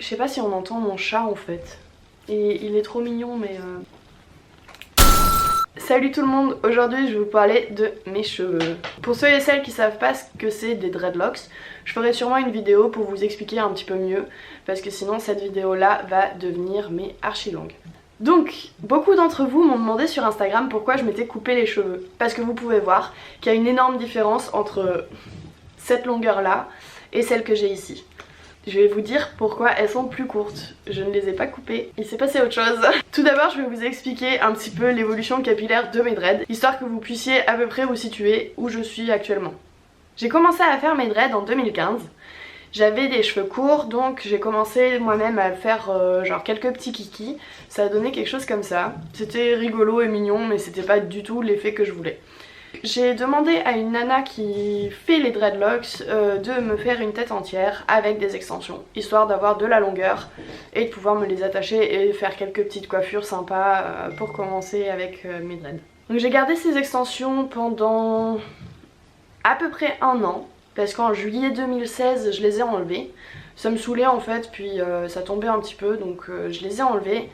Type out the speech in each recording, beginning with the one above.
Je sais pas si on entend mon chat en fait. Et il est trop mignon mais... Salut tout le monde, aujourd'hui je vais vous parler de mes cheveux. Pour ceux et celles qui savent pas ce que c'est des dreadlocks, je ferai sûrement une vidéo pour vous expliquer un petit peu mieux, parce que sinon cette vidéo là va devenir mais archi longue. Donc, beaucoup d'entre vous m'ont demandé sur Instagram pourquoi je m'étais coupé les cheveux. Parce que vous pouvez voir qu'il y a une énorme différence entre cette longueur là et celle que j'ai ici. Je vais vous dire pourquoi elles sont plus courtes. Je ne les ai pas coupées, il s'est passé autre chose. Tout d'abord, je vais vous expliquer un petit peu l'évolution capillaire de mes dreads, histoire que vous puissiez à peu près vous situer où je suis actuellement. J'ai commencé à faire mes dreads en 2015. J'avais des cheveux courts, donc j'ai commencé moi-même à faire genre quelques petits kikis. Ça a donné quelque chose comme ça. C'était rigolo et mignon, mais c'était pas du tout l'effet que je voulais. J'ai demandé à une nana qui fait les dreadlocks de me faire une tête entière avec des extensions, histoire d'avoir de la longueur et de pouvoir me les attacher et faire quelques petites coiffures sympas pour commencer avec mes dreads. Donc j'ai gardé ces extensions pendant à peu près un an, parce qu'en juillet 2016 je les ai enlevées. Ça me saoulait en fait, puis ça tombait un petit peu, donc je les ai enlevées.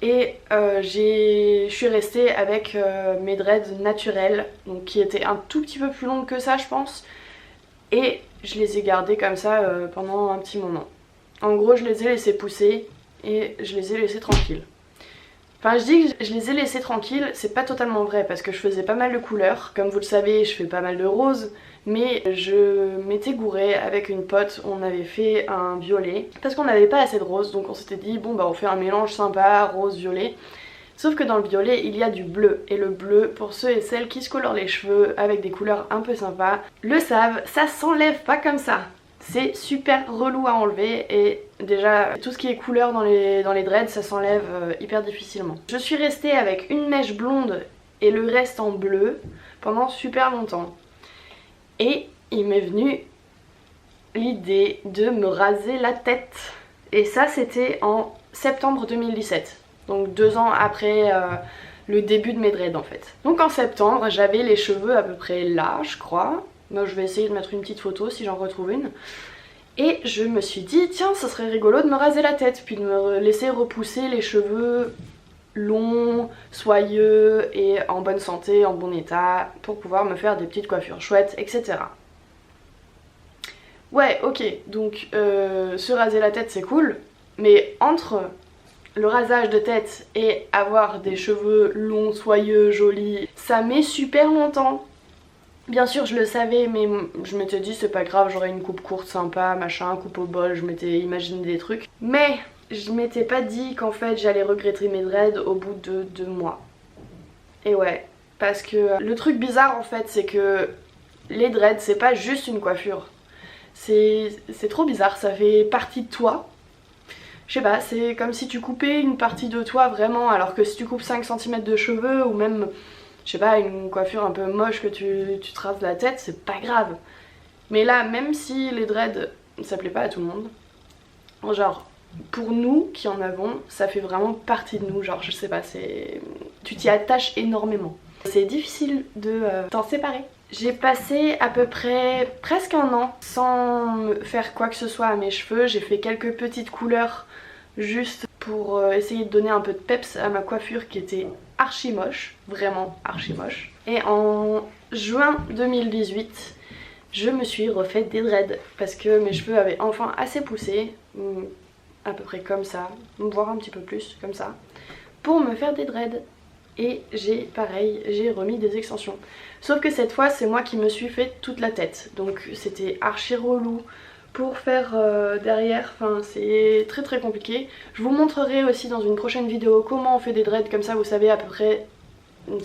Et je suis restée avec mes dreads naturels, donc qui étaient un tout petit peu plus longues que ça je pense. Et je les ai gardés comme ça pendant un petit moment. En gros je les ai laissés pousser et je les ai laissés tranquilles. Enfin je dis que je les ai laissés tranquilles, c'est pas totalement vrai parce que je faisais pas mal de couleurs. Comme vous le savez, je fais pas mal de roses. Mais je m'étais gourée avec une pote, on avait fait un violet parce qu'on n'avait pas assez de rose, donc on s'était dit bon bah on fait un mélange sympa rose-violet. Sauf que dans le violet il y a du bleu, et le bleu, pour ceux et celles qui se colorent les cheveux avec des couleurs un peu sympas, le savent, ça s'enlève pas comme ça. C'est super relou à enlever, et déjà tout ce qui est couleur dans les dreads ça s'enlève hyper difficilement. Je suis restée avec une mèche blonde et le reste en bleu pendant super longtemps. Et il m'est venu l'idée de me raser la tête. Et ça c'était en septembre 2017. Donc 2 ans après le début de mes dreads en fait. Donc en septembre j'avais les cheveux à peu près là je crois. Moi je vais essayer de mettre une petite photo si j'en retrouve une. Et je me suis dit tiens ça serait rigolo de me raser la tête. Puis de me laisser repousser les cheveux long, soyeux et en bonne santé, en bon état, pour pouvoir me faire des petites coiffures chouettes, etc. Ouais, ok, donc se raser la tête c'est cool, mais entre le rasage de tête et avoir des cheveux longs, soyeux, jolis, ça met super longtemps. Bien sûr je le savais, mais je m'étais dit c'est pas grave, j'aurais une coupe courte sympa, machin, coupe au bol, je m'étais imaginé des trucs. Mais je m'étais pas dit qu'en fait j'allais regretter mes dreads au bout de 2 mois. Et ouais, parce que le truc bizarre en fait c'est que les dreads c'est pas juste une coiffure. C'est trop bizarre, ça fait partie de toi. Je sais pas, c'est comme si tu coupais une partie de toi vraiment, alors que si tu coupes 5 cm de cheveux ou même, je sais pas, une coiffure un peu moche que tu te rases la tête, c'est pas grave. Mais là, même si les dreads ça plaît pas à tout le monde, genre pour nous qui en avons, ça fait vraiment partie de nous, genre je sais pas, tu t'y attaches énormément. C'est difficile de t'en séparer. J'ai passé à peu près presque un an sans me faire quoi que ce soit à mes cheveux. J'ai fait quelques petites couleurs juste pour essayer de donner un peu de peps à ma coiffure qui était archi moche, vraiment archi moche. Et en juin 2018, je me suis refait des dreads parce que mes cheveux avaient enfin assez poussé, à peu près comme ça, voire un petit peu plus comme ça, pour me faire des dreads. Et j'ai remis des extensions. Sauf que cette fois c'est moi qui me suis fait toute la tête, donc c'était archi relou pour faire derrière, enfin c'est très très compliqué. Je vous montrerai aussi dans une prochaine vidéo comment on fait des dreads, comme ça vous savez à peu près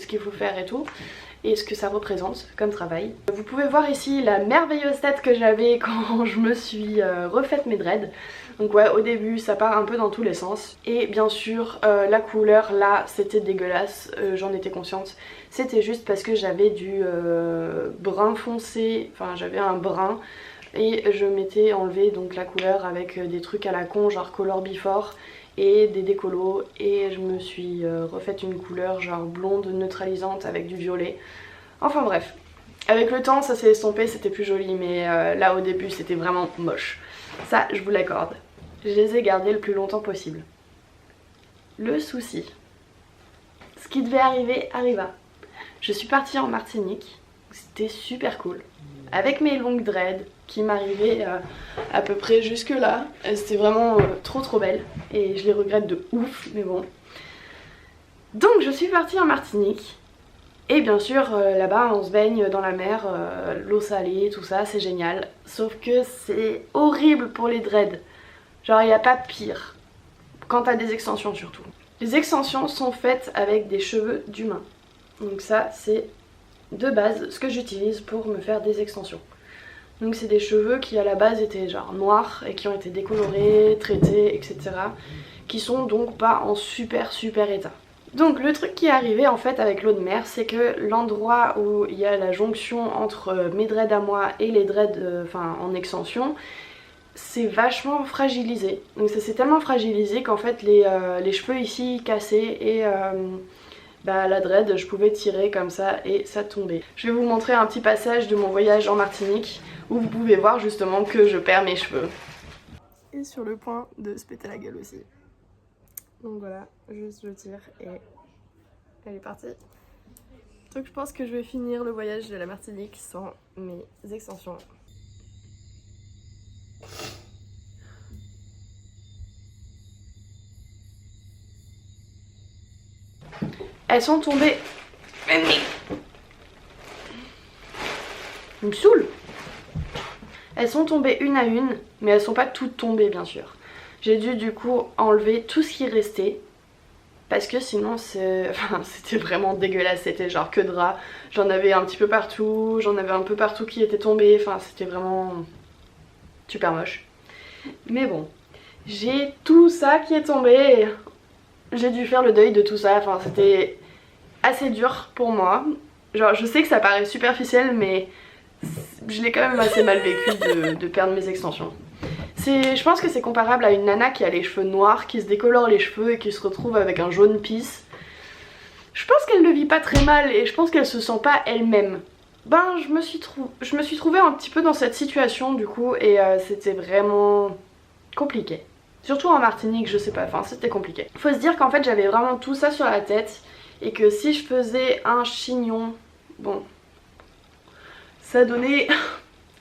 ce qu'il faut faire et tout, et ce que ça représente comme travail. Vous pouvez voir ici la merveilleuse tête que j'avais quand je me suis refaite mes dreads. Donc ouais, au début ça part un peu dans tous les sens. Et bien sûr la couleur là c'était dégueulasse, j'en étais consciente. C'était juste parce que j'avais du brun foncé, enfin j'avais un brun. Et je m'étais enlevé donc la couleur avec des trucs à la con genre Color Before et des décolos, et je me suis refaite une couleur genre blonde neutralisante avec du violet. Enfin bref, avec le temps ça s'est estompé, c'était plus joli, mais là au début c'était vraiment moche. Ça je vous l'accorde. je les ai gardés le plus longtemps possible. Le souci, ce qui devait arriver arriva. Je suis partie en Martinique, c'était super cool, avec mes longues dreads qui m'arrivaient à peu près jusque là. C'était vraiment trop belle et je les regrette de ouf, mais bon. Donc je suis partie en Martinique et bien sûr là-bas on se baigne dans la mer, l'eau salée, tout ça, c'est génial. Sauf que c'est horrible pour les dreads, genre il n'y a pas pire, quand t'as des extensions surtout. Les extensions sont faites avec des cheveux d'humain, donc ça c'est de base ce que j'utilise pour me faire des extensions. Donc c'est des cheveux qui à la base étaient genre noirs et qui ont été décolorés, traités, etc. Qui sont donc pas en super état. Donc le truc qui est arrivé en fait avec l'eau de mer, c'est que l'endroit où il y a la jonction entre mes dreads à moi et les dreads en extension, c'est vachement fragilisé. Donc ça s'est tellement fragilisé qu'en fait les cheveux ici cassaient et la dread je pouvais tirer comme ça et ça tombait. Je vais vous montrer un petit passage de mon voyage en Martinique où vous pouvez voir justement que je perds mes cheveux. Et sur le point de se péter la gueule aussi. Donc voilà, juste je tire et elle est partie. Donc je pense que je vais finir le voyage de la Martinique sans mes extensions. Elles sont tombées. Il me saoule. Elles sont tombées une à une, mais elles sont pas toutes tombées bien sûr. J'ai dû du coup enlever tout ce qui restait parce que sinon c'était vraiment dégueulasse, c'était genre que drap. J'en avais un petit peu partout, j'en avais un peu partout qui étaient tombés, enfin c'était vraiment super moche. Mais bon, j'ai tout ça qui est tombé et j'ai dû faire le deuil de tout ça, enfin c'était assez dur pour moi. Genre je sais que ça paraît superficiel mais je l'ai quand même assez mal vécu de perdre mes extensions. Je pense que c'est comparable à une nana qui a les cheveux noirs, qui se décolore les cheveux et qui se retrouve avec un jaune pisse. Je pense qu'elle ne vit pas très mal et je pense qu'elle se sent pas elle-même. Je me suis trouvée un petit peu dans cette situation du coup et c'était vraiment compliqué. Surtout en Martinique, je sais pas, enfin c'était compliqué. Faut se dire qu'en fait j'avais vraiment tout ça sur la tête et que si je faisais un chignon, bon, ça donnait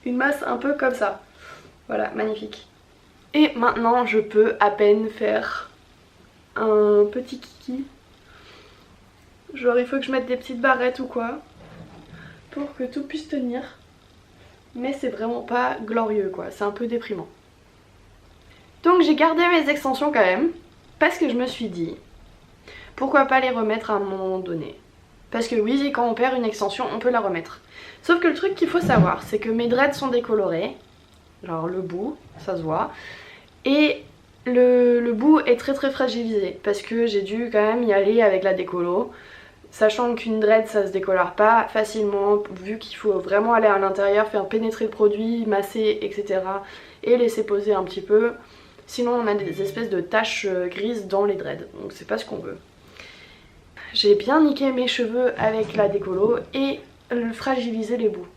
une masse un peu comme ça. Voilà, magnifique. Et maintenant je peux à peine faire un petit kiki. Genre il faut que je mette des petites barrettes ou quoi pour que tout puisse tenir. Mais c'est vraiment pas glorieux quoi, c'est un peu déprimant. Donc j'ai gardé mes extensions quand même parce que je me suis dit pourquoi pas les remettre à un moment donné. Parce que oui, quand on perd une extension on peut la remettre. Sauf que le truc qu'il faut savoir c'est que mes dreads sont décolorés. Genre le bout, ça se voit. Et le bout est très fragilisé parce que j'ai dû quand même y aller avec la décolo. Sachant qu'une dread ça se décolore pas facilement vu qu'il faut vraiment aller à l'intérieur, faire pénétrer le produit, masser etc. Et laisser poser un petit peu. Sinon on a des espèces de taches grises dans les dreads, donc c'est pas ce qu'on veut. J'ai bien niqué mes cheveux avec la décolo et fragilisé les bouts.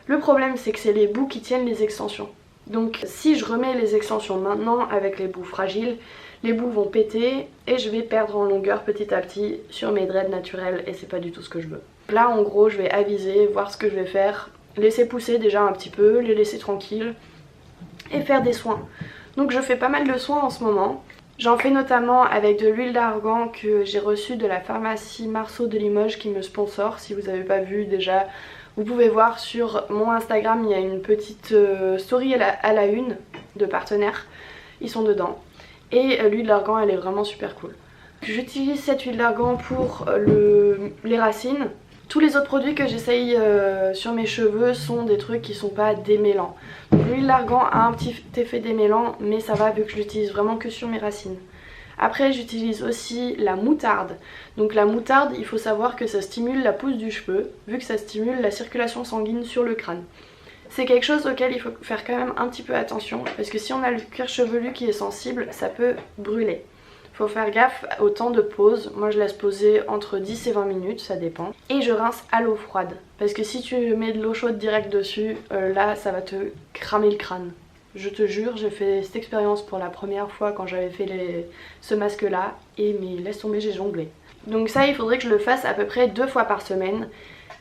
Le problème c'est que c'est les bouts qui tiennent les extensions. Donc si je remets les extensions maintenant avec les bouts fragiles, les bouts vont péter et je vais perdre en longueur petit à petit sur mes dreads naturels et c'est pas du tout ce que je veux. Là en gros je vais aviser, voir ce que je vais faire, laisser pousser déjà un petit peu, les laisser tranquilles et faire des soins. Donc je fais pas mal de soins en ce moment. J'en fais notamment avec de l'huile d'argan que j'ai reçue de la pharmacie Marceau de Limoges qui me sponsor. Si vous n'avez pas vu déjà, vous pouvez voir sur mon Instagram, il y a une petite story à la une de partenaires, ils sont dedans. Et l'huile d'argan elle est vraiment super cool. J'utilise cette huile d'argan pour les racines. Tous les autres produits que j'essaye sur mes cheveux sont des trucs qui sont pas démêlants. L'huile d'argan a un petit effet démêlant mais ça va vu que je l'utilise vraiment que sur mes racines. Après j'utilise aussi la moutarde. Donc la moutarde il faut savoir que ça stimule la pousse du cheveu vu que ça stimule la circulation sanguine sur le crâne. C'est quelque chose auquel il faut faire quand même un petit peu attention parce que si on a le cuir chevelu qui est sensible ça peut brûler. Faut faire gaffe au temps de pause, moi je laisse poser entre 10 et 20 minutes, ça dépend. Et je rince à l'eau froide, parce que si tu mets de l'eau chaude direct dessus, là ça va te cramer le crâne. Je te jure, j'ai fait cette expérience pour la première fois quand j'avais fait ce masque là et mais laisse tomber, j'ai jonglé. Donc ça, il faudrait que je le fasse à peu près 2 fois par semaine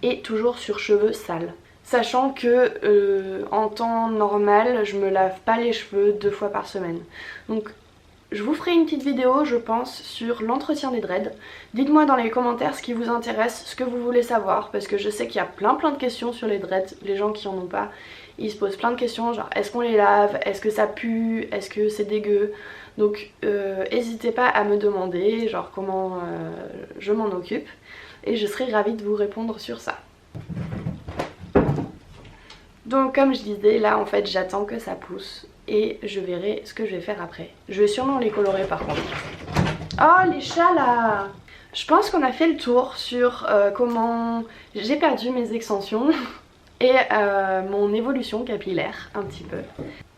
et toujours sur cheveux sales. Sachant que en temps normal, je me lave pas les cheveux 2 fois par semaine. Donc je vous ferai une petite vidéo, je pense, sur l'entretien des dreads. Dites-moi dans les commentaires ce qui vous intéresse, ce que vous voulez savoir, parce que je sais qu'il y a plein de questions sur les dreads. Les gens qui en ont pas, ils se posent plein de questions, genre est-ce qu'on les lave, est-ce que ça pue, est-ce que c'est dégueu. Donc n'hésitez pas à me demander genre comment je m'en occupe, et je serai ravie de vous répondre sur ça. Donc comme je disais, là en fait j'attends que ça pousse et je verrai ce que je vais faire après. Je vais sûrement les colorer par contre. Oh les chats là! Je pense qu'on a fait le tour sur comment j'ai perdu mes extensions et mon évolution capillaire un petit peu.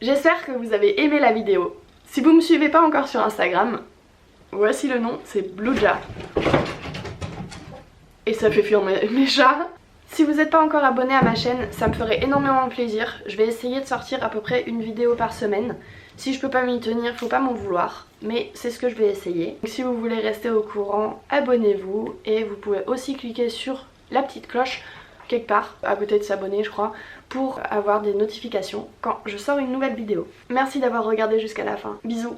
J'espère que vous avez aimé la vidéo. Si vous me suivez pas encore sur Instagram, voici le nom, c'est Bluja. Et ça fait fuir mes chats. Si vous n'êtes pas encore abonné à ma chaîne, ça me ferait énormément plaisir. Je vais essayer de sortir à peu près une vidéo par semaine. Si je peux pas m'y tenir, faut pas m'en vouloir, mais c'est ce que je vais essayer. Donc si vous voulez rester au courant, abonnez-vous et vous pouvez aussi cliquer sur la petite cloche quelque part, à côté de s'abonner je crois, pour avoir des notifications quand je sors une nouvelle vidéo. Merci d'avoir regardé jusqu'à la fin. Bisous!